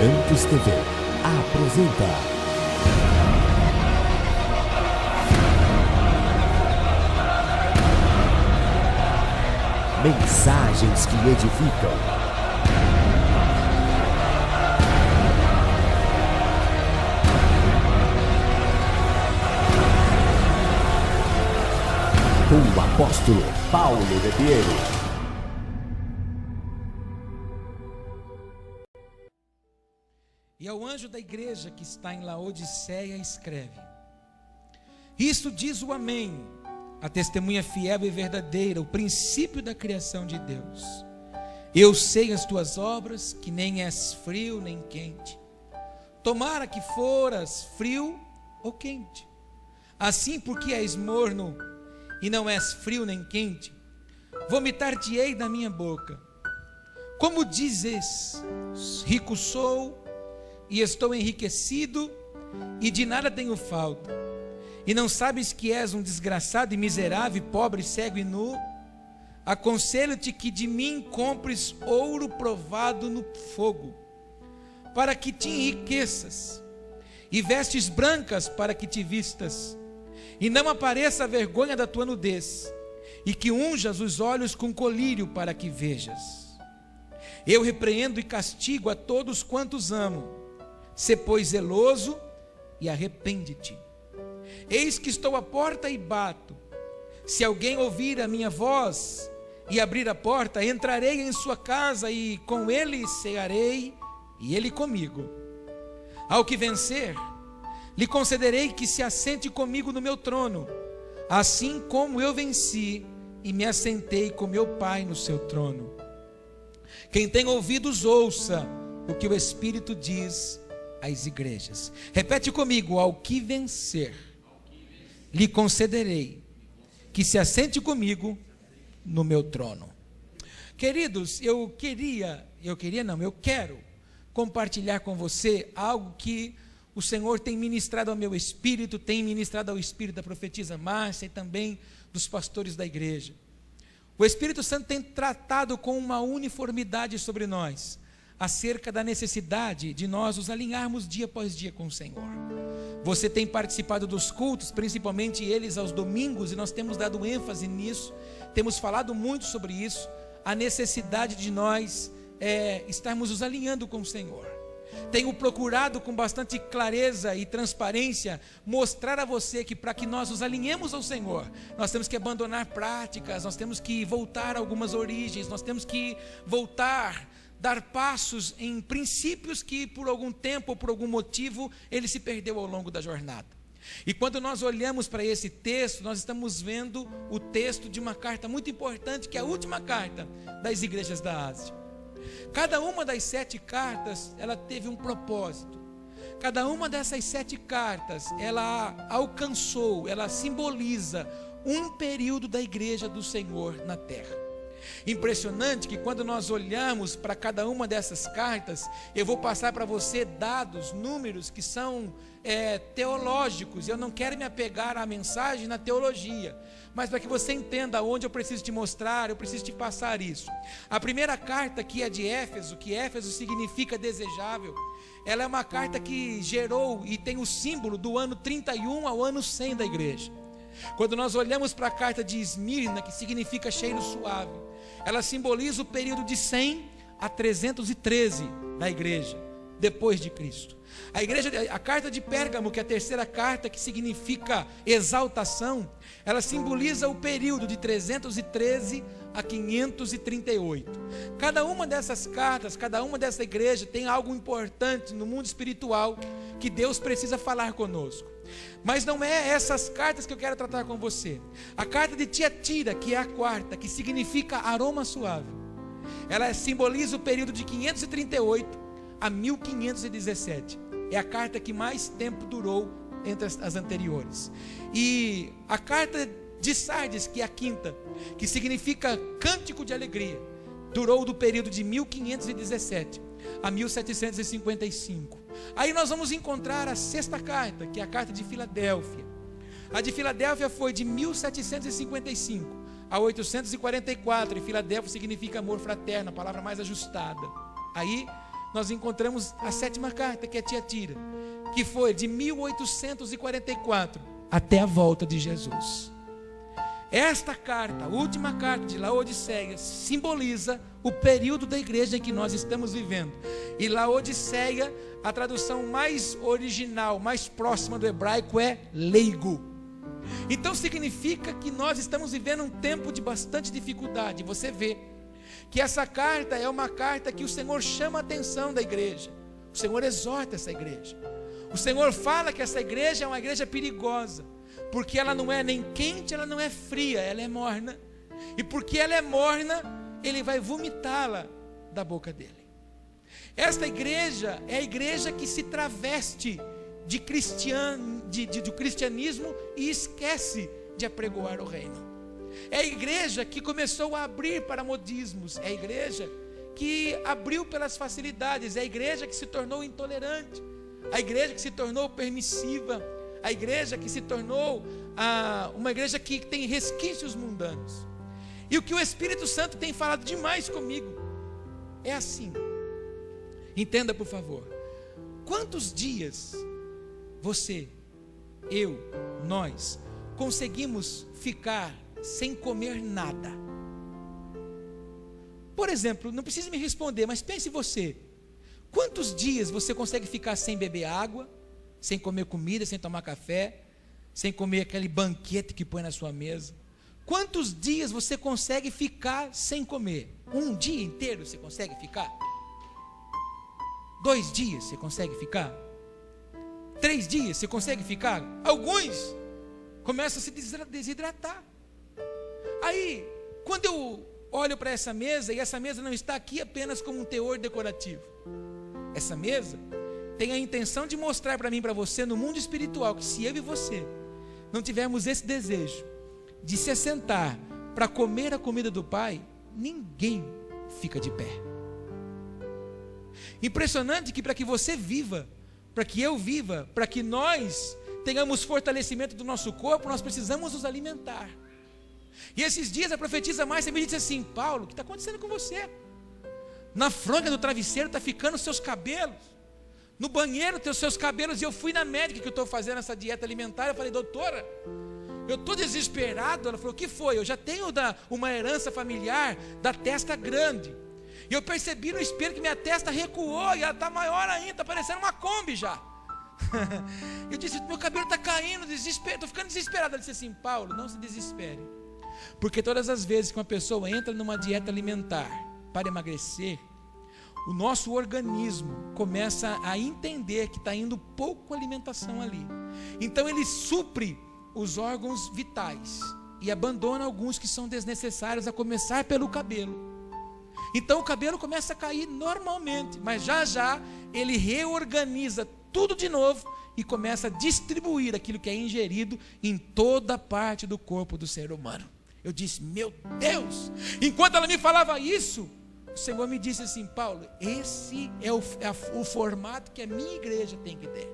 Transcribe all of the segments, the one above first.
Santos TV apresenta Mensagens que edificam. Com o apóstolo Paulo Ribeiro. E ao anjo da igreja que está em Laodiceia escreve: Isto diz o Amém, a testemunha fiel e verdadeira, o princípio da criação de Deus. Eu sei as tuas obras, que nem és frio nem quente. Tomara que foras frio ou quente. Assim, porque és morno e não és frio nem quente, vomitar-te-ei da minha boca. Como dizes, rico sou e estou enriquecido, e de nada tenho falta, e não sabes que és um desgraçado e miserável, pobre, cego e nu? Aconselho-te que de mim compres ouro provado no fogo, para que te enriqueças, e vestes brancas para que te vistas, e não apareça a vergonha da tua nudez, e que unjas os olhos com colírio para que vejas. Eu repreendo e castigo a todos quantos amo. Sê, pois, zeloso e arrepende-te. Eis que estou à porta e bato. Se alguém ouvir a minha voz e abrir a porta, entrarei em sua casa e com ele cearei e ele comigo. Ao que vencer, lhe concederei que se assente comigo no meu trono, assim como eu venci e me assentei com meu Pai no seu trono. Quem tem ouvidos, ouça o que o Espírito diz às igrejas. Repete comigo: ao que vencer, lhe concederei que se assente comigo no meu trono. Queridos, eu quero compartilhar com você algo que o Senhor tem ministrado ao meu espírito, tem ministrado ao espírito da profetisa Márcia e também dos pastores da igreja. O Espírito Santo tem tratado com uma uniformidade sobre nós, acerca da necessidade de nós nos alinharmos dia após dia com o Senhor. Você tem participado dos cultos, principalmente eles aos domingos, e nós temos dado ênfase nisso, temos falado muito sobre isso, a necessidade de nós estarmos nos alinhando com o Senhor. Tenho procurado com bastante clareza e transparência mostrar a você que para que nós nos alinhemos ao Senhor, nós temos que abandonar práticas, nós temos que voltar a algumas origens, nós temos que dar passos em princípios que por algum tempo ou por algum motivo ele se perdeu ao longo da jornada. E quando nós olhamos para esse texto, nós estamos vendo o texto de uma carta muito importante, que é a última carta das igrejas da Ásia. Cada uma das 7 cartas, ela teve um propósito. Cada uma dessas 7 cartas, ela alcançou, ela simboliza um período da igreja do Senhor na terra. Impressionante que quando nós olhamos para cada uma dessas cartas, eu vou passar para você dados, números que são teológicos. Eu não quero me apegar à mensagem na teologia, mas para que você entenda onde eu preciso te mostrar, eu preciso te passar isso. A primeira carta, que é de Éfeso, que Éfeso significa desejável, ela é uma carta que gerou e tem o símbolo do ano 31 ao ano 100 da igreja. Quando nós olhamos para a carta de Esmirna, que significa cheiro suave, ela simboliza o período de 100 a 313 da igreja, depois de Cristo. A carta de Pérgamo, que é a terceira carta, que significa exaltação, ela simboliza o período de 313 a 538. Cada uma dessas cartas, cada uma dessa igreja tem algo importante no mundo espiritual que Deus precisa falar conosco. Mas não é essas cartas que eu quero tratar com você. A carta de Tiatira, que é a quarta, que significa aroma suave, ela simboliza o período de 538 a 1517. É a carta que mais tempo durou entre as anteriores. E a carta de Sardes, que é a quinta, que significa cântico de alegria, durou do período de 1517 a 1755. Aí nós vamos encontrar a sexta carta, que é a carta de Filadélfia. A de Filadélfia foi de 1755 a 844, e Filadélfia significa amor fraterno, a palavra mais ajustada. Aí nós encontramos a 7ª carta, que é Tiatira, que foi de 1844 até a volta de Jesus. Esta carta, a última carta de Laodiceia, simboliza o período da igreja em que nós estamos vivendo. E Laodiceia, a tradução mais original, mais próxima do hebraico é leigo. Então significa que nós estamos vivendo um tempo de bastante dificuldade. Você vê que essa carta é uma carta que o Senhor chama a atenção da igreja. O Senhor exorta essa igreja. O Senhor fala que essa igreja é uma igreja perigosa, porque ela não é nem quente, ela não é fria, ela é morna. E porque ela é morna, Ele vai vomitá-la da boca dele. Esta igreja é a igreja que se traveste do cristianismo e esquece de apregoar o reino. É a igreja que começou a abrir para modismos. É a igreja que abriu pelas facilidades. É a igreja que se tornou intolerante. A igreja que se tornou permissiva. A igreja que se tornou uma igreja que tem resquícios mundanos. E o que o Espírito Santo tem falado demais comigo é assim. Entenda, por favor. Quantos dias você, eu, nós conseguimos ficar sem comer nada? Por exemplo, não precisa me responder, mas pense você. Quantos dias você consegue ficar sem beber água, sem comer comida, sem tomar café, sem comer aquele banquete que põe na sua mesa? Quantos dias você consegue ficar sem comer? Um dia inteiro você consegue ficar? 2 dias você consegue ficar? 3 dias você consegue ficar? Alguns começam a se desidratar. Aí, quando eu olho para essa mesa, e essa mesa não está aqui apenas como um teor decorativo. Essa mesa tem a intenção de mostrar para mim e para você, no mundo espiritual, que se eu e você não tivermos esse desejo de se assentar para comer a comida do Pai, ninguém fica de pé. Impressionante que para que você viva, para que eu viva, para que nós tenhamos fortalecimento do nosso corpo, nós precisamos nos alimentar. E esses dias a profetisa Márcia me disse assim: Paulo, o que está acontecendo com você? Na franja do travesseiro está ficando os seus cabelos, no banheiro tem os seus cabelos. E eu fui na médica que eu estou fazendo essa dieta alimentar. Eu falei: doutora, eu estou desesperado. Ela falou: o que foi? Eu já tenho uma herança familiar da testa grande. E eu percebi no espelho que minha testa recuou e ela está maior ainda, está parecendo uma Kombi já. Eu disse: meu cabelo está caindo, estou ficando desesperado. Ela disse assim: Paulo, não se desespere, porque todas as vezes que uma pessoa entra numa dieta alimentar para emagrecer, o nosso organismo começa a entender que está indo pouco alimentação ali. Então ele supre os órgãos vitais e abandona alguns que são desnecessários, a começar pelo cabelo. Então o cabelo começa a cair normalmente, mas já já ele reorganiza tudo de novo e começa a distribuir aquilo que é ingerido em toda parte do corpo do ser humano. Eu disse: meu Deus! Enquanto ela me falava isso, o Senhor me disse assim: Paulo, esse é o formato que a minha igreja tem que ter.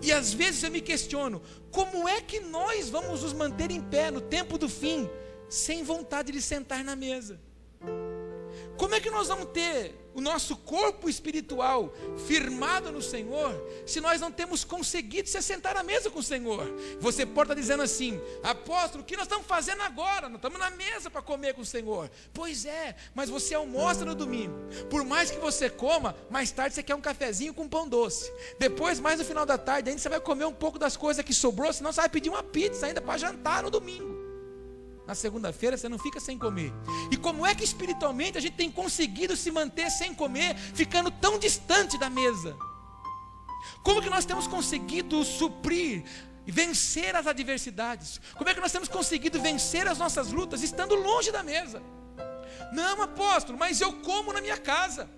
E às vezes eu me questiono: como é que nós vamos nos manter em pé no tempo do fim, sem vontade de sentar na mesa? Como é que nós vamos ter o nosso corpo espiritual firmado no Senhor, se nós não temos conseguido se assentar à mesa com o Senhor? Você pode estar dizendo assim: apóstolo, o que nós estamos fazendo agora? Nós estamos na mesa para comer com o Senhor. Pois é, mas você almoça no domingo. Por mais que você coma, mais tarde você quer um cafezinho com pão doce. Depois, mais no final da tarde, ainda você vai comer um pouco das coisas que sobrou, senão você vai pedir uma pizza ainda para jantar no domingo. Na segunda-feira você não fica sem comer. E como é que espiritualmente a gente tem conseguido se manter sem comer, ficando tão distante da mesa? Como que nós temos conseguido suprir e vencer as adversidades? Como é que nós temos conseguido vencer as nossas lutas estando longe da mesa? Não, apóstolo, mas eu como na minha casa.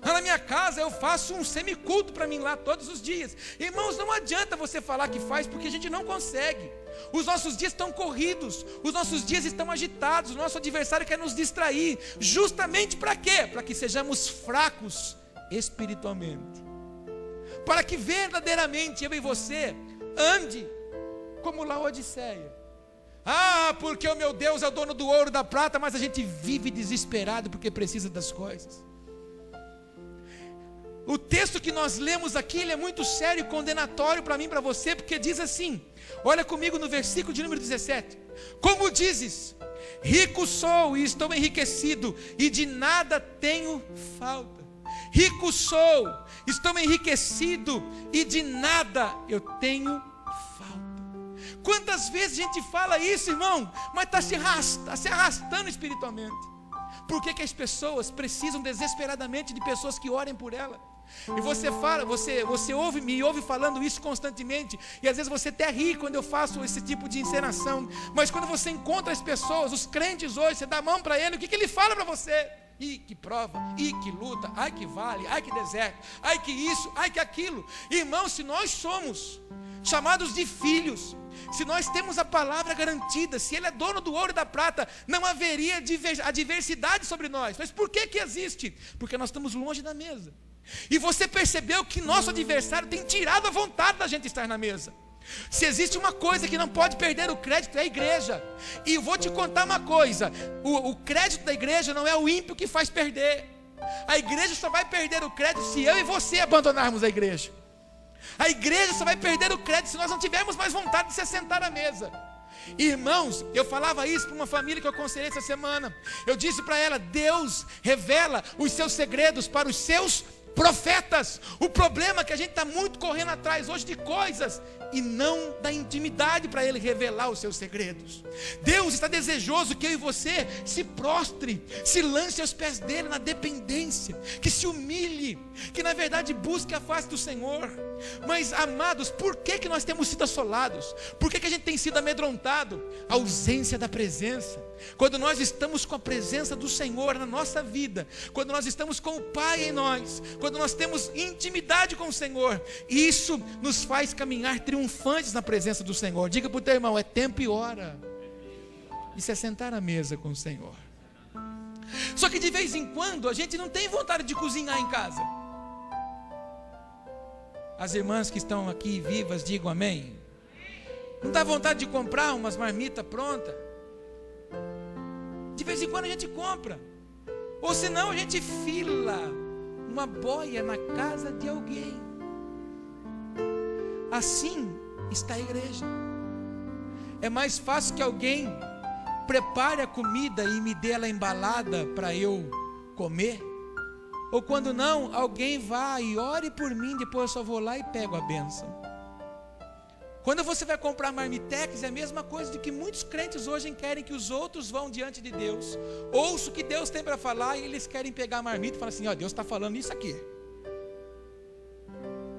Na minha casa eu faço um semiculto para mim lá todos os dias. Irmãos, não adianta você falar que faz, porque a gente não consegue. Os nossos dias estão corridos, os nossos dias estão agitados, o nosso adversário quer nos distrair. Justamente para quê? Para que sejamos fracos espiritualmente, para que verdadeiramente eu e você ande como Laodiceia. Ah, porque o meu Deus é o dono do ouro e da prata, mas a gente vive desesperado porque precisa das coisas. O texto que nós lemos aqui, ele é muito sério e condenatório para mim e para você, porque diz assim, olha comigo no versículo de número 17, como dizes, rico sou e estou enriquecido, e de nada tenho falta. Rico sou, estou enriquecido, e de nada eu tenho falta. Quantas vezes a gente fala isso, irmão, mas está se arrastando espiritualmente. Por que as pessoas precisam desesperadamente de pessoas que orem por ela? E você fala, você me ouve falando isso constantemente, e às vezes você até ri quando eu faço esse tipo de encenação, mas quando você encontra as pessoas, os crentes hoje, você dá a mão para ele, o que ele fala para você? Ih, que prova, ih, que luta, ai que vale, ai que deserto, ai que isso, ai que aquilo. Irmão, se nós somos chamados de filhos, se nós temos a palavra garantida, se Ele é dono do ouro e da prata, não haveria adversidade sobre nós. Mas por que existe? Porque nós estamos longe da mesa. E você percebeu que nosso adversário tem tirado a vontade da gente estar na mesa. Se existe uma coisa que não pode perder o crédito, é a igreja. E eu vou te contar uma coisa, o crédito da igreja não é o ímpio que faz perder. A igreja só vai perder o crédito se eu e você abandonarmos a igreja. A igreja só vai perder o crédito se nós não tivermos mais vontade de se sentar à mesa. Irmãos, eu falava isso para uma família que eu aconselhei essa semana. Eu disse para ela, Deus revela os seus segredos para os seus profetas. O problema é que a gente está muito correndo atrás hoje de coisas e não da intimidade para Ele revelar os seus segredos. Deus está desejoso que eu e você se prostre, se lance aos pés dEle na dependência, que se humilhe, que na verdade busque a face do Senhor. Mas amados, por que nós temos sido assolados? Por que a gente tem sido amedrontado? A ausência da presença. Quando nós estamos com a presença do Senhor na nossa vida, quando nós estamos com o Pai em nós, quando nós temos intimidade com o Senhor, isso nos faz caminhar triunfantes na presença do Senhor. Diga para o teu irmão, é tempo e hora de se assentar à mesa com o Senhor. Só que de vez em quando a gente não tem vontade de cozinhar em casa. As irmãs que estão aqui vivas, digam amém. Não dá vontade de comprar umas marmitas prontas? De vez em quando a gente compra. Ou senão a gente fila uma boia na casa de alguém. Assim está a igreja. É mais fácil que alguém prepare a comida e me dê ela embalada para eu comer. Ou quando não, alguém vá e ore por mim, depois eu só vou lá e pego a bênção. Quando você vai comprar marmitex, é a mesma coisa de que muitos crentes hoje querem que os outros vão diante de Deus. Ouça o que Deus tem para falar e eles querem pegar a marmita e falar assim, ó, Deus está falando isso aqui.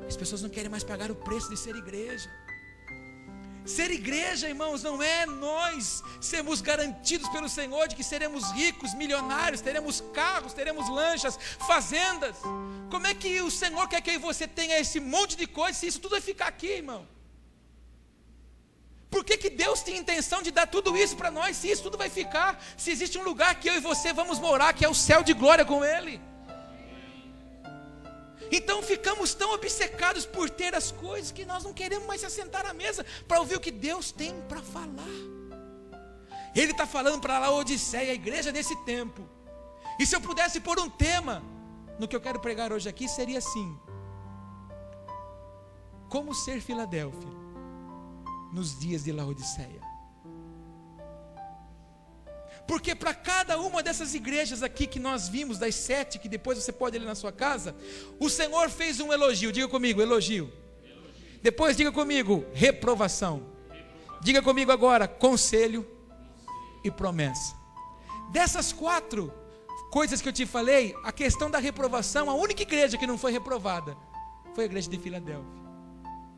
As pessoas não querem mais pagar o preço de ser igreja. Ser igreja, irmãos, não é nós sermos garantidos pelo Senhor de que seremos ricos, milionários, teremos carros, teremos lanchas, fazendas. Como é que o Senhor quer que eu e você tenha esse monte de coisas se isso tudo vai ficar aqui, irmão? Por que Deus tem intenção de dar tudo isso para nós se isso tudo vai ficar? Se existe um lugar que eu e você vamos morar, que é o céu de glória com Ele. Então ficamos tão obcecados por ter as coisas que nós não queremos mais se assentar à mesa para ouvir o que Deus tem para falar. Ele está falando para Laodiceia, a igreja desse tempo. E se eu pudesse pôr um tema no que eu quero pregar hoje aqui, seria assim: como ser Filadélfia nos dias de Laodiceia. Porque para cada uma dessas igrejas aqui que nós vimos, das 7, que depois você pode ler na sua casa, o Senhor fez um elogio. Diga comigo, elogio. Depois diga comigo, reprovação. Diga comigo agora, conselho e promessa. Dessas 4 coisas que eu te falei, a questão da reprovação, a única igreja que não foi reprovada foi a igreja de Filadélfia.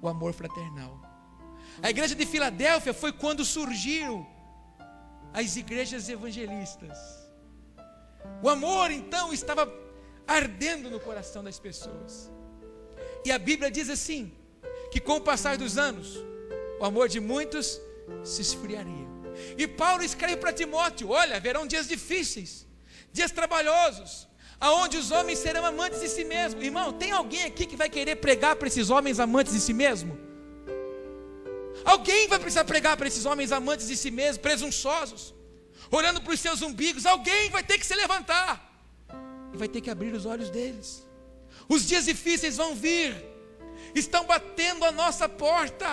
O amor fraternal. A igreja de Filadélfia foi quando surgiram as igrejas evangelistas. O amor então estava ardendo no coração das pessoas. E a Bíblia diz assim, que com o passar dos anos, o amor de muitos se esfriaria. E Paulo escreve para Timóteo, olha, haverão dias difíceis, dias trabalhosos, aonde os homens serão amantes de si mesmos. Irmão, tem alguém aqui que vai querer pregar para esses homens amantes de si mesmo? Alguém vai precisar pregar para esses homens amantes de si mesmos, presunçosos, olhando para os seus umbigos. Alguém vai ter que se levantar e vai ter que abrir os olhos deles. Os dias difíceis vão vir, estão batendo a nossa porta.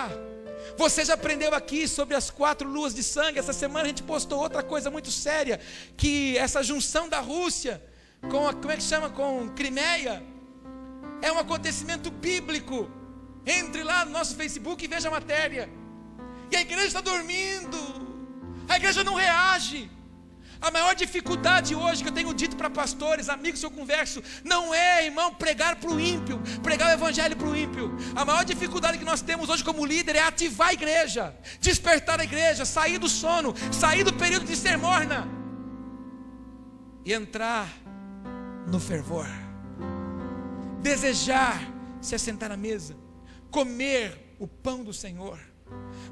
Você já aprendeu aqui sobre as 4 luas de sangue. Essa semana a gente postou outra coisa muito séria, que essa junção da Rússia com com Crimeia, é um acontecimento bíblico. Entre lá no nosso Facebook e veja a matéria. E a igreja está dormindo, a igreja não reage. A maior dificuldade hoje que eu tenho dito para pastores, amigos que eu converso, não é, irmão, pregar para o ímpio, pregar o evangelho para o ímpio. A maior dificuldade que nós temos hoje como líder é ativar a igreja, despertar a igreja, sair do sono, sair do período de ser morna e entrar no fervor, desejar se assentar à mesa, comer o pão do Senhor.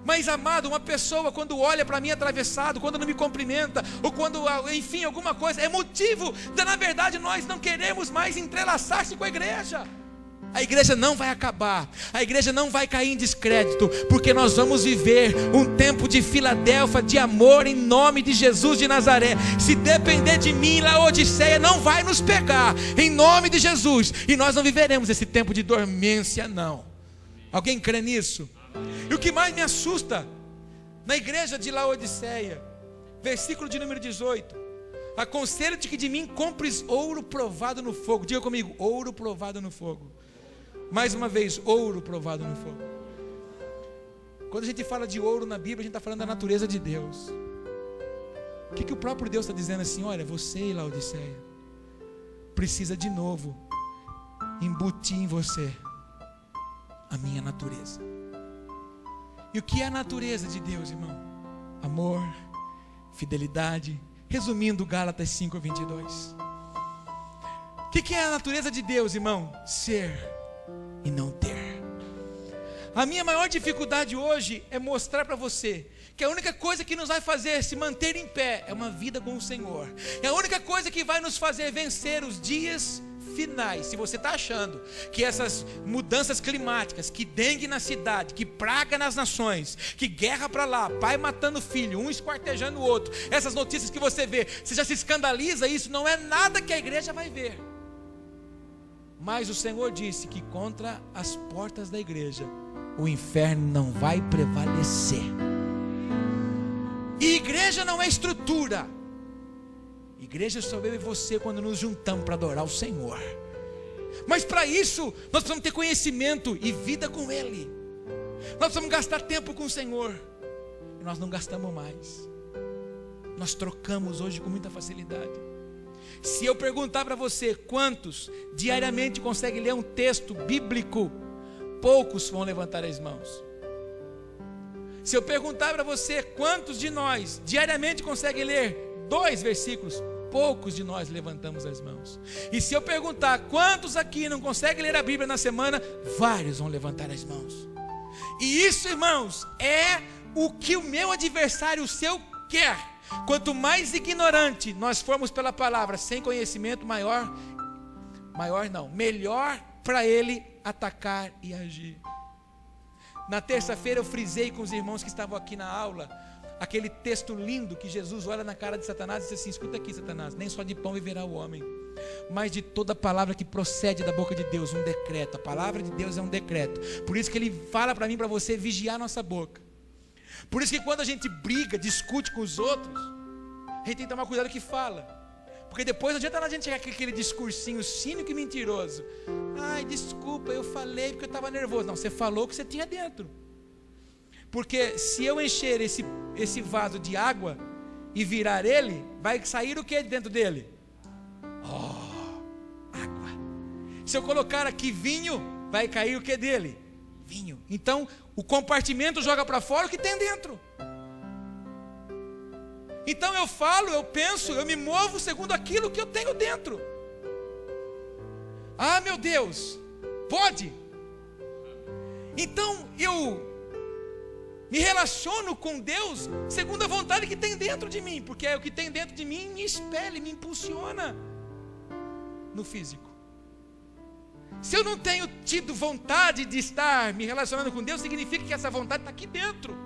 Mas amado, uma pessoa quando olha para mim atravessado, quando não me cumprimenta, ou quando, enfim, alguma coisa, é motivo de, na verdade, nós não queremos mais entrelaçar-se com a igreja. A igreja não vai acabar, a igreja não vai cair em descrédito, porque nós vamos viver um tempo de Filadélfia, de amor, em nome de Jesus de Nazaré. Se depender de mim, Laodiceia não vai nos pegar, em nome de Jesus, e nós não viveremos esse tempo de dormência, não. Alguém crê nisso? E o que mais me assusta na igreja de Laodiceia, versículo de número 18: aconselho-te que de mim compres ouro provado no fogo. Diga comigo, ouro provado no fogo. Mais uma vez, ouro provado no fogo. Quando a gente fala de ouro na Bíblia, a gente está falando da natureza de Deus. O que o próprio Deus está dizendo assim? Olha, você, Laodiceia, precisa de novo embutir em você a minha natureza. E o que é a natureza de Deus, irmão? Amor, fidelidade. Resumindo, Gálatas 5:22. O que é a natureza de Deus, irmão? Ser e não ter. A minha maior dificuldade hoje é mostrar para você que a única coisa que nos vai fazer se manter em pé é uma vida com o Senhor. É a única coisa que vai nos fazer vencer os dias finais. Se você está achando que essas mudanças climáticas, que dengue na cidade, que praga nas nações, que guerra para lá, pai matando filho, um esquartejando o outro, essas notícias que você vê, você já se escandaliza, isso não é nada que a igreja vai ver. Mas o Senhor disse que contra as portas da igreja o inferno não vai prevalecer. E igreja não é estrutura. Igreja só eu e você quando nos juntamos para adorar o Senhor. Mas para isso nós precisamos ter conhecimento e vida com Ele. Nós precisamos gastar tempo com o Senhor. E nós não gastamos mais. Nós trocamos hoje com muita facilidade. Se eu perguntar para você quantos diariamente conseguem ler um texto bíblico, poucos vão levantar as mãos. Se eu perguntar para você quantos de nós diariamente conseguem ler 2 versículos, poucos de nós levantamos as mãos. E se eu perguntar quantos aqui não conseguem ler a Bíblia na semana, vários vão levantar as mãos. E isso, irmãos, é o que o meu adversário, o seu, quer. Quanto mais ignorante nós formos pela palavra, sem conhecimento, melhor para ele atacar e agir. Na terça-feira eu frisei com os irmãos que estavam aqui na aula aquele texto lindo que Jesus olha na cara de Satanás e diz assim: escuta aqui, Satanás, nem só de pão viverá o homem, mas de toda palavra que procede da boca de Deus. Um decreto, a palavra de Deus é um decreto. Por isso que ele fala para mim, para você, vigiar nossa boca. Por isso que quando a gente briga, discute com os outros, a gente tem que tomar cuidado com o que fala, porque depois não adianta a gente chegar com aquele discursinho cínico e mentiroso. Ai, desculpa, eu falei porque eu estava nervoso. Não, você falou o que você tinha dentro. Porque se eu encher esse vaso de água e virar ele, vai sair o que dentro dele? Água. Se eu colocar aqui vinho, vai cair o que dele? Vinho. Então o compartimento joga para fora o que tem dentro. Então eu falo, eu penso, eu me movo segundo aquilo que eu tenho dentro. Ah, meu Deus, pode? Então eu me relaciono com Deus segundo a vontade que tem dentro de mim, porque é o que tem dentro de mim me expele, me impulsiona no físico. Se eu não tenho tido vontade de estar me relacionando com Deus, significa que essa vontade está aqui dentro.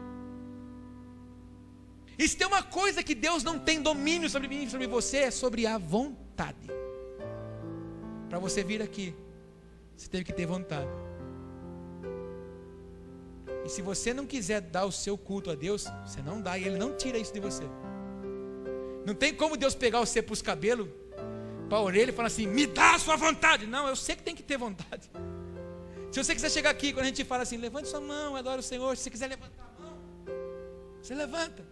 E se tem uma coisa que Deus não tem domínio sobre mim e sobre você, é sobre a vontade. Para você vir aqui você teve que ter vontade. E se você não quiser dar o seu culto a Deus, você não dá, e Ele não tira isso de você. Não tem como Deus pegar você para os cabelos, para a orelha e falar assim, me dá a sua vontade. Não, eu sei que tem que ter vontade. Se você quiser chegar aqui, quando a gente fala assim, levante sua mão, adora o Senhor. Se você quiser levantar a mão, você levanta.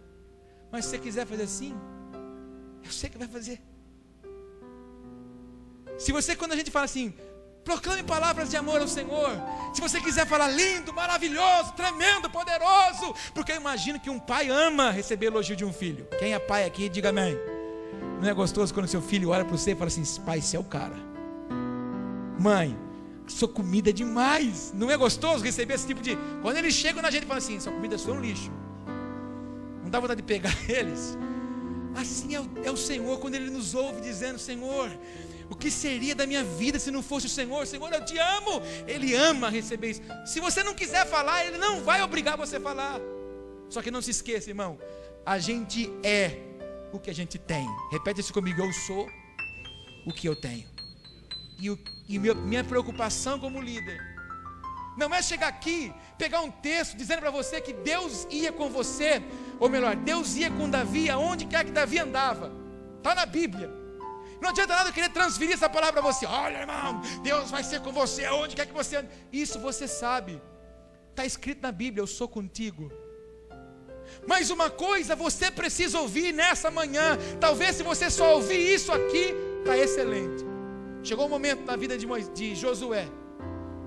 Mas se você quiser fazer assim, eu sei que vai fazer. Se você, quando a gente fala assim, proclame palavras de amor ao Senhor. Se você quiser falar lindo, maravilhoso, tremendo, poderoso, porque eu imagino que um pai ama receber elogio de um filho. Quem é pai aqui, diga amém. Não é gostoso quando seu filho olha para você e fala assim, pai, você é o cara. Mãe, sua comida é demais. Não é gostoso receber esse tipo de... Quando eles chegam na gente e falam assim, sua comida é um lixo. Não dá vontade de pegar eles. Assim é o Senhor, quando Ele nos ouve dizendo, Senhor, o que seria da minha vida se não fosse o Senhor? Senhor, eu te amo. Ele ama receber isso. Se você não quiser falar, Ele não vai obrigar você a falar. Só que não se esqueça, irmão, a gente é o que a gente tem. Repete isso comigo, eu sou o que eu tenho. E minha preocupação como líder não é chegar aqui, pegar um texto dizendo para você que Deus ia com você, ou melhor, Deus ia com Davi aonde quer que Davi andava. Está na Bíblia. Não adianta nada eu querer transferir essa palavra para você. Olha, irmão, Deus vai ser com você aonde quer que você ande. Isso você sabe. Está escrito na Bíblia, eu sou contigo. Mas uma coisa você precisa ouvir nessa manhã. Talvez se você só ouvir isso aqui, está excelente. Chegou um momento na vida de Josué,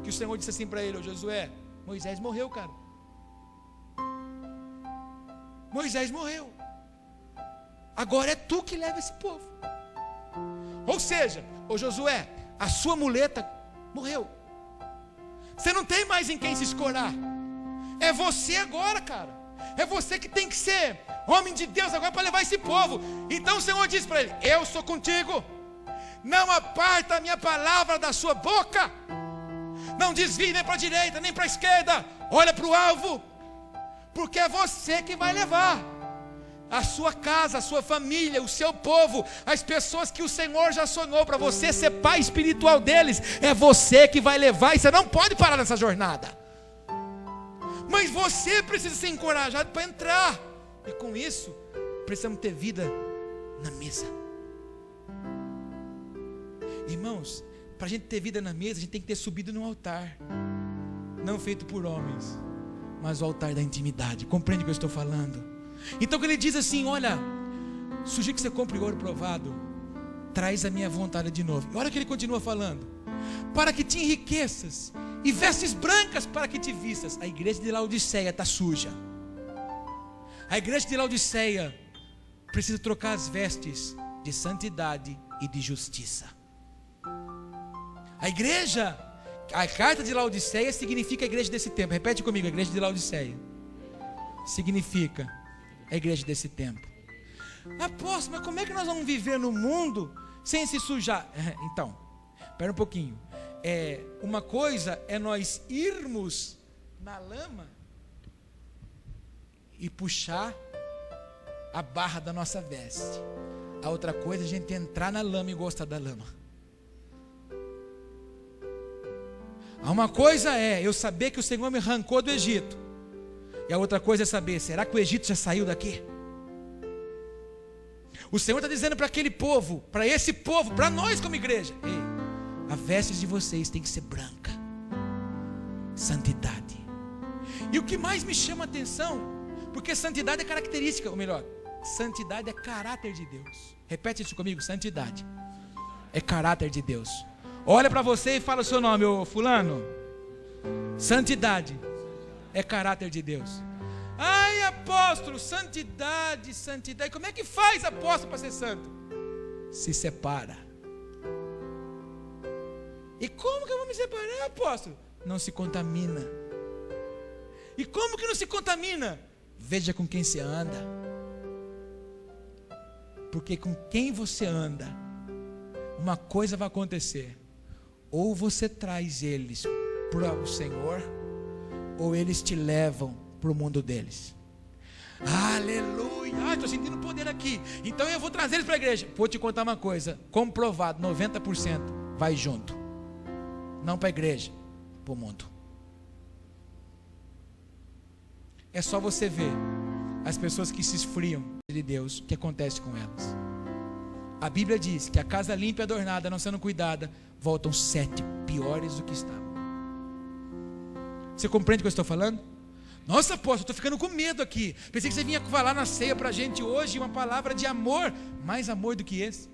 que o Senhor disse assim para ele, Josué, Moisés morreu, cara. Moisés morreu. Agora é tu que leva esse povo. Ou seja, Josué, a sua muleta morreu. Você não tem mais em quem se escorar. É você agora, cara. É você que tem que ser homem de Deus agora para levar esse povo. Então o Senhor disse para ele, eu sou contigo. Não aparta a minha palavra da sua boca. Não desvie nem para a direita, nem para a esquerda. Olha para o alvo. Porque é você que vai levar a sua casa, a sua família, o seu povo, as pessoas que o Senhor já sonhou para você ser pai espiritual deles. É você que vai levar e você não pode parar nessa jornada. Mas você precisa ser encorajado para entrar. E com isso, precisamos ter vida na mesa. Irmãos, para a gente ter vida na mesa, a gente tem que ter subido no altar. Não feito por homens, mas o altar da intimidade. Compreende o que eu estou falando? Então quando ele diz assim, olha, sugiro que você compre ouro provado, traz a minha vontade de novo. E olha que ele continua falando, para que te enriqueças e vestes brancas para que te vistas. A igreja de Laodiceia está suja. A igreja de Laodiceia precisa trocar as vestes de santidade e de justiça. A igreja, a carta de Laodiceia significa a igreja desse tempo. Repete comigo, a igreja de Laodiceia significa a igreja desse tempo. Apóstolo, mas como é que nós vamos viver no mundo sem se sujar? Então, espera um pouquinho. Uma coisa é nós irmos na lama e puxar a barra da nossa veste. A outra coisa é a gente entrar na lama e gostar da lama. Uma coisa é eu saber que o Senhor me arrancou do Egito. E a outra coisa é saber, será que o Egito já saiu daqui? O Senhor está dizendo para aquele povo, para esse povo, para nós como igreja, ei, a veste de vocês tem que ser branca. Santidade. E o que mais me chama a atenção, porque santidade é característica, ou melhor, santidade é caráter de Deus. Repete isso comigo, santidade é caráter de Deus. Olha para você e fala o seu nome, ô fulano. Santidade é caráter de Deus. Ai, apóstolo, santidade, santidade. Como é que faz, apóstolo, para ser santo? Se separa. E como que eu vou me separar, apóstolo? Não se contamina. E como que não se contamina? Veja com quem você anda. Porque com quem você anda, uma coisa vai acontecer. Ou você traz eles para o Senhor, ou eles te levam para o mundo deles. Aleluia! Estou sentindo poder aqui. Então eu vou trazer eles para a igreja. Vou te contar uma coisa, comprovado, 90% vai junto. Não para a igreja, para o mundo. É só você ver as pessoas que se esfriam de Deus, o que acontece com elas. A Bíblia diz que a casa limpa e adornada, não sendo cuidada, voltam 7 piores do que estavam. Você compreende o que eu estou falando? Nossa, apóstolo, eu estou ficando com medo aqui. Pensei que você vinha falar na ceia para a gente hoje uma palavra de amor, mais amor do que esse.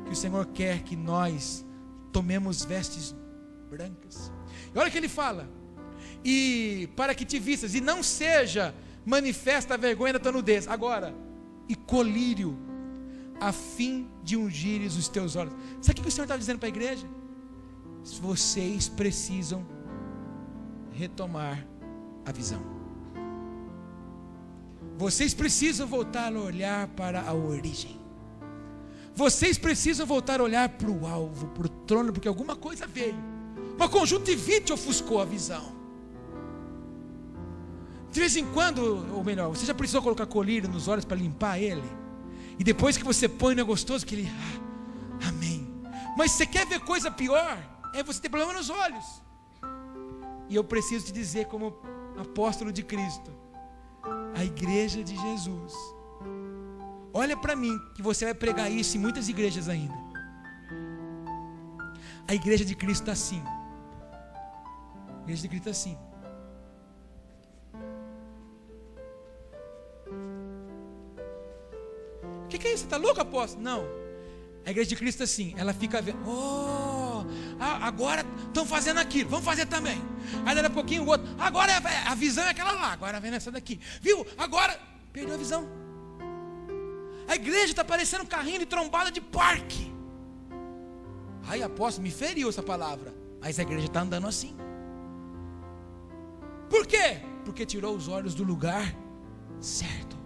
Que o Senhor quer que nós tomemos vestes brancas. E olha o que ele fala: e para que te vistas, e não seja manifesta a vergonha da tua nudez. Agora, e colírio, a fim de ungires os teus olhos. Sabe o que o Senhor está dizendo para a igreja? Vocês precisam retomar a visão. Vocês precisam voltar a olhar para a origem. Vocês precisam voltar a olhar para o alvo, para o trono, porque alguma coisa veio. Uma conjuntivite ofuscou a visão. De vez em quando, ou melhor, você já precisou colocar colírio nos olhos para limpar ele? E depois que você põe, não é gostoso que ele... amém. Mas se você quer ver coisa pior, é você ter problema nos olhos. E eu preciso te dizer, como apóstolo de Cristo, a igreja de Jesus, olha para mim, que você vai pregar isso em muitas igrejas ainda. A igreja de Cristo está assim. A igreja de Cristo está assim. O que é isso? Você está louco, apóstolo? Não. A igreja de Cristo assim, ela fica vendo, agora estão fazendo aquilo, vamos fazer também. Aí daqui a pouquinho o outro, agora a visão é aquela lá, agora vem essa daqui. Viu? Agora, perdeu a visão. A igreja está parecendo um carrinho de trombada de parque. Ai, apóstolo, me feriu essa palavra. Mas a igreja está andando assim. Por quê? Porque tirou os olhos do lugar certo.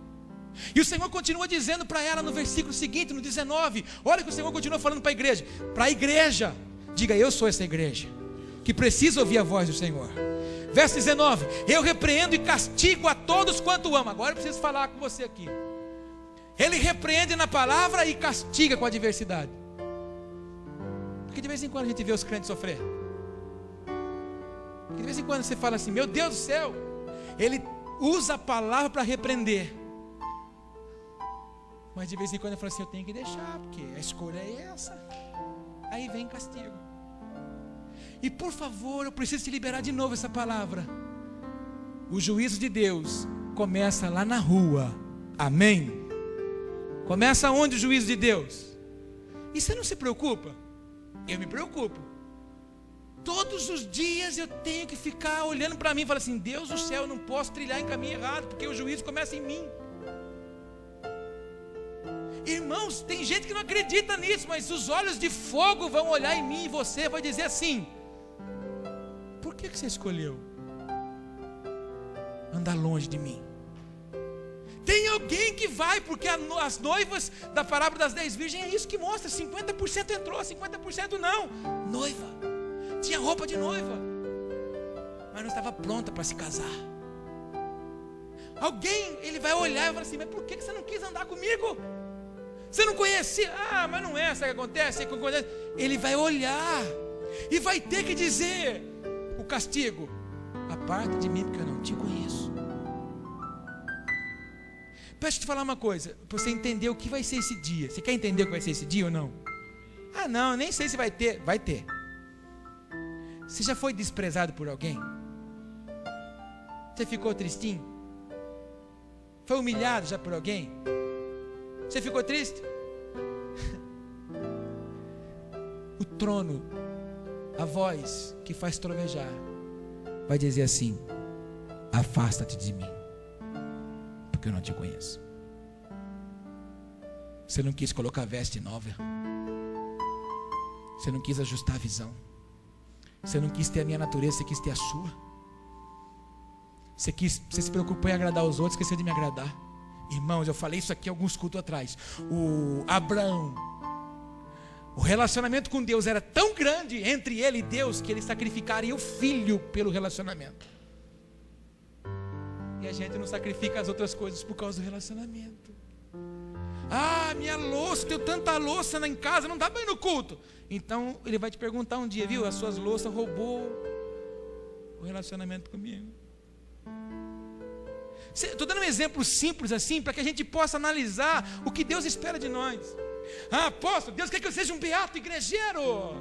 E o Senhor continua dizendo para ela no versículo seguinte, no 19, olha que o Senhor continua falando para a igreja. Para a igreja, diga: eu sou essa igreja que precisa ouvir a voz do Senhor. Verso 19: eu repreendo e castigo a todos quanto amo. Agora eu preciso falar com você aqui. Ele repreende na palavra e castiga com a adversidade. Porque de vez em quando a gente vê os crentes sofrer. Porque de vez em quando você fala assim: meu Deus do céu. Ele usa a palavra para repreender. Mas de vez em quando ele fala assim: eu tenho que deixar, porque a escolha é essa. Aí vem castigo. E por favor, eu preciso te liberar de novo essa palavra. O juízo de Deus começa lá na rua. Amém? Começa onde o juízo de Deus? E você não se preocupa? Eu me preocupo. Todos os dias eu tenho que ficar olhando para mim e falar assim: Deus do céu, eu não posso trilhar em caminho errado, porque o juízo começa em mim. Irmãos, tem gente que não acredita nisso, mas os olhos de fogo vão olhar em mim e você vai dizer assim: por que você escolheu andar longe de mim? Tem alguém que vai, porque as noivas da parábola das 10 virgens, é isso que mostra: 50% entrou, 50% não. Noiva, tinha roupa de noiva, mas não estava pronta para se casar. Alguém, ele vai olhar e vai falar assim: mas por que você não quis andar comigo? Você não conhecia? Mas não é, sabe o que acontece? Ele vai olhar e vai ter que dizer o castigo: aparta de mim, porque eu não te conheço. Deixa eu te falar uma coisa, para você entender o que vai ser esse dia. Você quer entender o que vai ser esse dia ou não? Não, nem sei se vai ter. Vai ter. Você já foi desprezado por alguém? Você ficou tristinho? Foi humilhado já por alguém? Você ficou triste? O trono, a voz que faz trovejar, vai dizer assim: afasta-te de mim, porque eu não te conheço. Você não quis colocar veste nova. Você não quis ajustar a visão. Você não quis ter a minha natureza, você quis ter a sua. Você se preocupou em agradar os outros, esqueceu de me agradar. Irmãos, eu falei isso aqui alguns cultos atrás. O Abraão, o relacionamento com Deus era tão grande entre ele e Deus, que ele sacrificaria o filho pelo relacionamento. E a gente não sacrifica as outras coisas por causa do relacionamento. Ah, minha louça, tenho tanta louça em casa, não dá para ir no culto. Então ele vai te perguntar um dia, viu? As suas louças roubou o relacionamento comigo. Estou dando um exemplo simples assim, para que a gente possa analisar o que Deus espera de nós. Ah, apóstolo, Deus quer que eu seja um beato igrejeiro.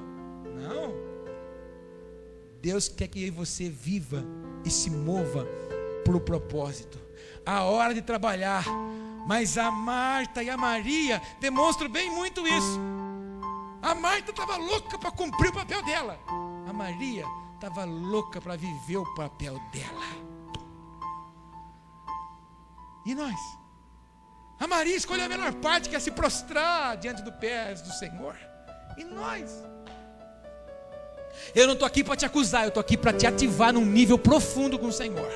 Não. Deus quer que você viva e se mova por um propósito. A hora de trabalhar. Mas a Marta e a Maria demonstram bem muito isso. A Marta estava louca para cumprir o papel dela. A Maria estava louca para viver o papel dela. E nós? A Maria escolheu a melhor parte, que é se prostrar diante dos pés do Senhor. E nós? Eu não estou aqui para te acusar, eu estou aqui para te ativar num nível profundo com o Senhor.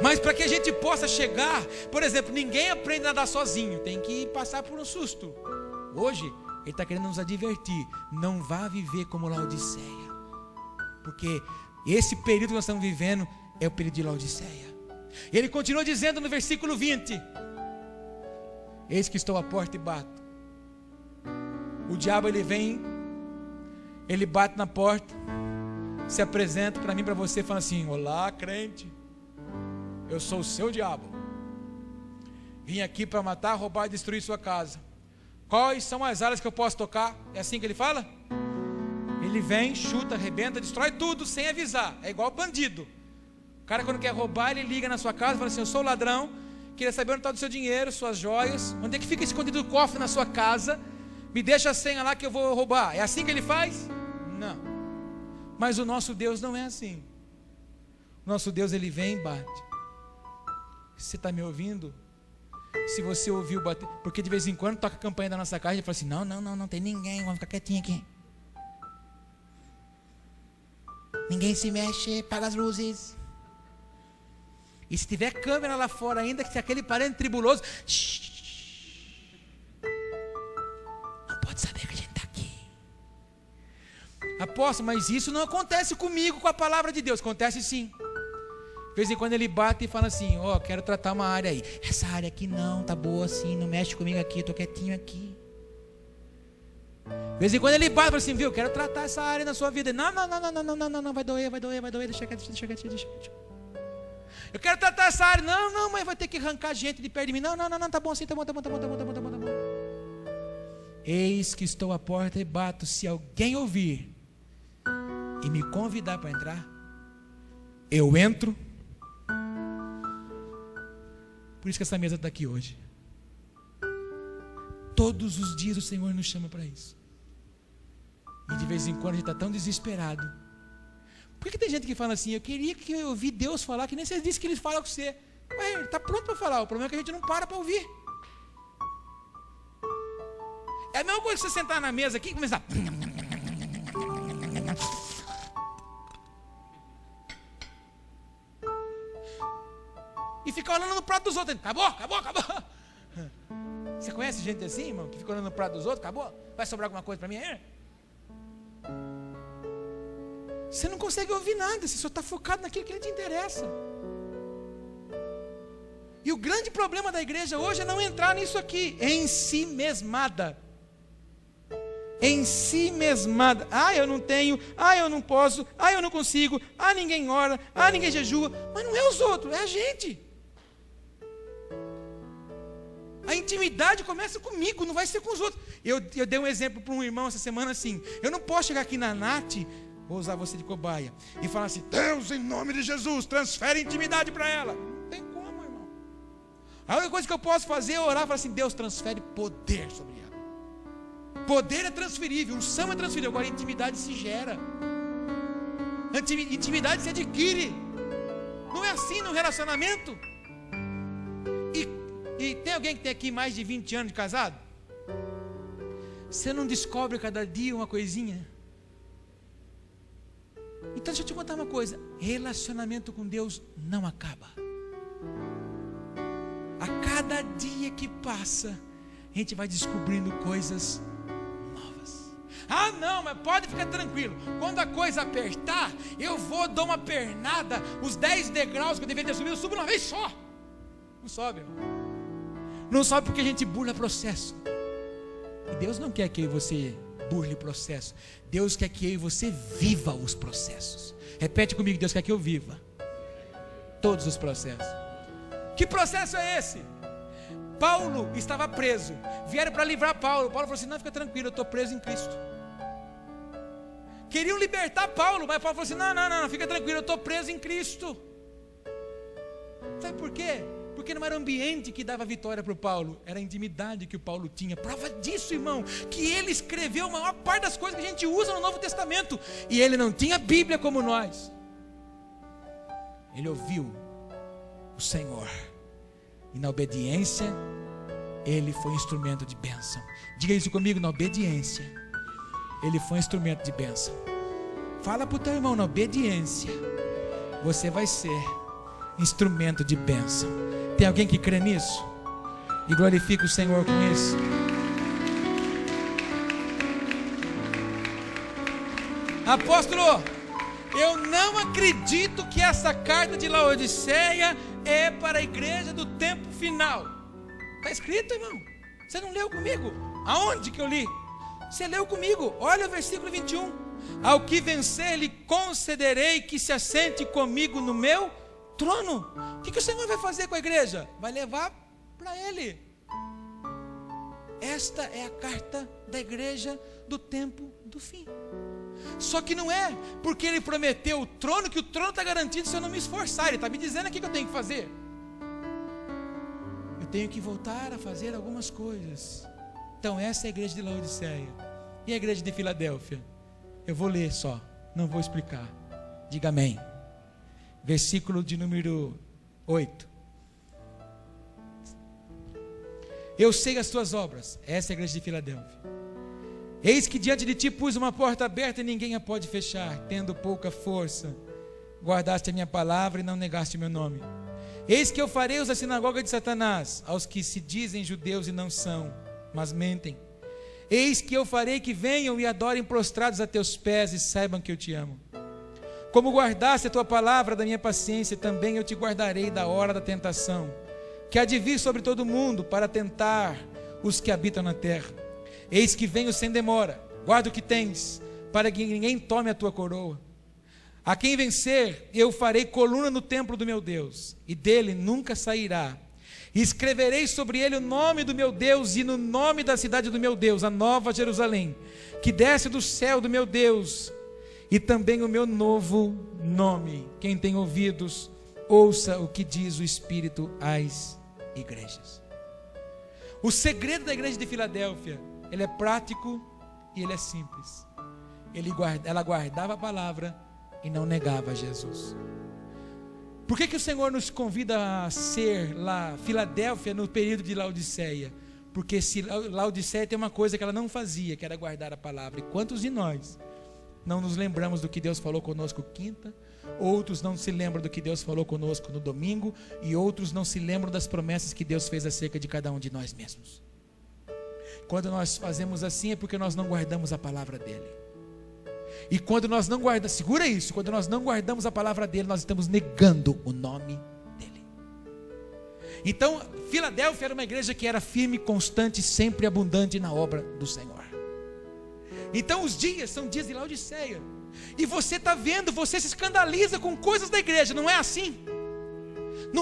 Mas para que a gente possa chegar, por exemplo, ninguém aprende a nadar sozinho, tem que passar por um susto. Hoje, Ele está querendo nos advertir, não vá viver como Laodiceia. Porque esse período que nós estamos vivendo é o período de Laodiceia. Ele continua dizendo no versículo 20: eis que estou à porta e bato. O diabo ele vem, ele bate na porta, se apresenta para mim, para você, fala assim: olá, crente, eu sou o seu diabo, vim aqui para matar, roubar e destruir sua casa. Quais são as áreas que eu posso tocar? É assim que ele fala? Ele vem, chuta, arrebenta, destrói tudo sem avisar. É igual bandido. O cara, quando quer roubar, ele liga na sua casa e fala assim: eu sou o ladrão, queria saber onde está o seu dinheiro, suas joias, onde é que fica escondido o cofre na sua casa, me deixa a senha lá que eu vou roubar. É assim que ele faz? Não. Mas o nosso Deus não é assim. O nosso Deus, ele vem e bate. Você está me ouvindo? Se você ouviu bater, porque de vez em quando toca a campanha da nossa casa e fala assim: não tem ninguém, vamos ficar quietinho aqui. Ninguém se mexe, apaga as luzes. E se tiver câmera lá fora ainda, que se aquele parente tribuloso, não pode saber que a gente está aqui. Apóstolo, mas isso não acontece comigo com a palavra de Deus. Acontece sim. De vez em quando ele bate e fala assim: ó, quero tratar uma área aí. Essa área aqui não, tá boa assim, não mexe comigo aqui, estou quietinho aqui. De vez em quando ele bate e fala assim: viu, quero tratar essa área na sua vida. Não, vai doer, deixa quieto. Eu quero tratar essa área. Não, mas vai ter que arrancar gente de perto de mim. Não, tá bom assim, tá bom. Eis que estou à porta e bato. Se alguém ouvir e me convidar para entrar, eu entro. Por isso que essa mesa está aqui hoje. Todos os dias o Senhor nos chama para isso. E de vez em quando a gente está tão desesperado. Por que tem gente que fala assim: eu queria que eu ouvisse Deus falar, que nem você disse que Ele fala com você. Ué, Ele está pronto para falar, o problema é que a gente não para ouvir. É a mesma coisa que você sentar na mesa aqui e começar e ficar olhando no prato dos outros. Acabou. Você conhece gente assim, irmão, que fica olhando no prato dos outros? Acabou? Vai sobrar alguma coisa para mim aí? Você não consegue ouvir nada, você só está focado naquilo que te interessa. E o grande problema da igreja hoje é não entrar nisso aqui, em si mesmada. Ah, eu não tenho, eu não posso, eu não consigo, ninguém ora, ninguém jejua. Mas não é os outros, é a gente. A intimidade começa comigo, não vai ser com os outros. Eu dei um exemplo para um irmão essa semana assim: eu não posso chegar aqui na Nath, vou usar você de cobaia, e falar assim: Deus, em nome de Jesus, transfere intimidade para ela. Não tem como, irmão. A única coisa que eu posso fazer é orar e falar assim: Deus, transfere poder sobre ela. Poder é transferível, unção é transferível, agora intimidade se gera. Intimidade se adquire. Não é assim no relacionamento? E tem alguém que tem aqui mais de 20 anos de casado? Você não descobre cada dia uma coisinha? Então deixa eu te contar uma coisa: relacionamento com Deus não acaba. A cada dia que passa, a gente vai descobrindo coisas novas. Não, mas pode ficar tranquilo, quando a coisa apertar, eu dou uma pernada, os 10 degraus que eu deveria ter subido, eu subo uma vez só. Não sobe, irmão. Não sobe porque a gente burla processo. E Deus não quer que você burle processo. Deus quer que eu e você viva os processos. Repete comigo: Deus quer que eu viva todos os processos. Que processo é esse? Paulo estava preso. Vieram para livrar Paulo. Paulo falou assim: não, fica tranquilo, eu estou preso em Cristo. Queriam libertar Paulo, mas Paulo falou assim: não, fica tranquilo, eu estou preso em Cristo. Sabe por quê? Porque não era o ambiente que dava vitória para o Paulo, era a intimidade que o Paulo tinha. Prova disso, irmão, que ele escreveu a maior parte das coisas que a gente usa no Novo Testamento, e ele não tinha Bíblia como nós. Ele ouviu o Senhor, e na obediência ele foi instrumento de bênção. Diga isso comigo: na obediência ele foi instrumento de bênção. Fala para o teu irmão: na obediência você vai ser instrumento de bênção. Tem alguém que crê nisso? E glorifica o Senhor com isso. Apóstolo, eu não acredito que essa carta de Laodiceia é para a igreja do tempo final. Está escrito, irmão? Você não leu comigo? Aonde que eu li? Você leu comigo? Olha o versículo 21. Ao que vencer lhe concederei que se assente comigo no meu trono. O que o Senhor vai fazer com a igreja? Vai levar para Ele. Esta é a carta da igreja do tempo do fim. Só que não é porque Ele prometeu o trono que o trono está garantido se eu não me esforçar. Ele está me dizendo aqui que eu tenho que fazer. Eu tenho que voltar a fazer algumas coisas. Então essa é a igreja de Laodiceia. E a igreja de Filadélfia? Eu vou ler só, não vou explicar. Diga amém. Versículo de número 8. Eu sei as tuas obras. Essa é a igreja de Filadélfia. Eis que diante de ti pus uma porta aberta e ninguém a pode fechar. Tendo pouca força, guardaste a minha palavra e não negaste o meu nome. Eis que eu farei os da sinagoga de Satanás, aos que se dizem judeus e não são, mas mentem. Eis que eu farei que venham e adorem prostrados a teus pés e saibam que eu te amo. Como guardaste a tua palavra da minha paciência, também eu te guardarei da hora da tentação, que há de vir sobre todo o mundo para tentar os que habitam na terra. Eis que venho sem demora, guarda o que tens, para que ninguém tome a tua coroa. A quem vencer, eu farei coluna no templo do meu Deus, e dele nunca sairá. E escreverei sobre ele o nome do meu Deus e no nome da cidade do meu Deus, a nova Jerusalém, que desce do céu do meu Deus, e também o meu novo nome. Quem tem ouvidos, ouça o que diz o Espírito às igrejas. O segredo da igreja de Filadélfia, ele é prático e ele é simples. Ela guardava a palavra e não negava Jesus. Por que o Senhor nos convida a ser lá Filadélfia no período de Laodiceia? Porque se Laodiceia tem uma coisa que ela não fazia, que era guardar a palavra. E quantos de nós não nos lembramos do que Deus falou conosco quinta? Outros não se lembram do que Deus falou conosco no domingo, e outros não se lembram das promessas que Deus fez acerca de cada um de nós mesmos. Quando nós fazemos assim é porque nós não guardamos a palavra dele. E quando nós não guardamos, segura isso, quando nós não guardamos a palavra dele, nós estamos negando o nome dele. Então, Filadélfia era uma igreja que era firme, constante, sempre abundante na obra do Senhor. Então os dias são dias de Laodiceia. E você está vendo, você se escandaliza com coisas da igreja, não é assim?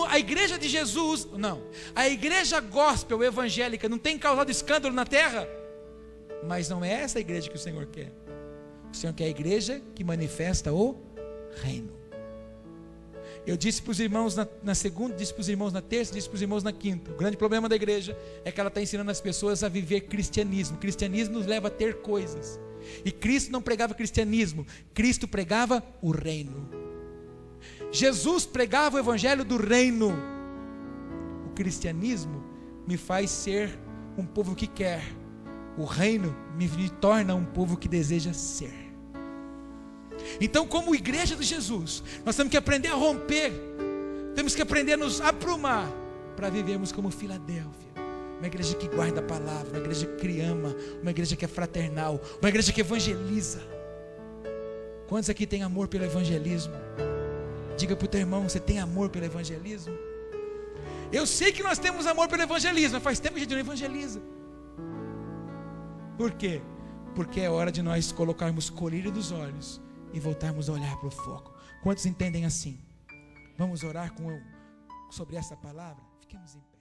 A igreja de Jesus, não, a igreja gospel evangélica não tem causado escândalo na terra? Mas não é essa a igreja que o Senhor quer. O Senhor quer a igreja que manifesta o reino. Eu disse para os irmãos na segunda, disse para os irmãos na terça, disse para os irmãos na quinta. O grande problema da igreja é que ela está ensinando as pessoas a viver cristianismo. Cristianismo nos leva a ter coisas. E Cristo não pregava cristianismo, Cristo pregava o reino. Jesus pregava o evangelho do reino. O cristianismo me faz ser um povo que quer. O reino me torna um povo que deseja ser. Então, como igreja de Jesus, nós temos que aprender a romper, temos que aprender a nos aprumar para vivermos como Filadélfia, uma igreja que guarda a palavra, uma igreja que ama, uma igreja que é fraternal, uma igreja que evangeliza. Quantos aqui têm amor pelo evangelismo? Diga para o teu irmão, você tem amor pelo evangelismo? Eu sei que nós temos amor pelo evangelismo, mas faz tempo que a gente não evangeliza. Por quê? Porque é hora de nós colocarmos colírio dos olhos e voltarmos a olhar para o foco. Quantos entendem assim? Vamos orar sobre essa palavra? Fiquemos em pé.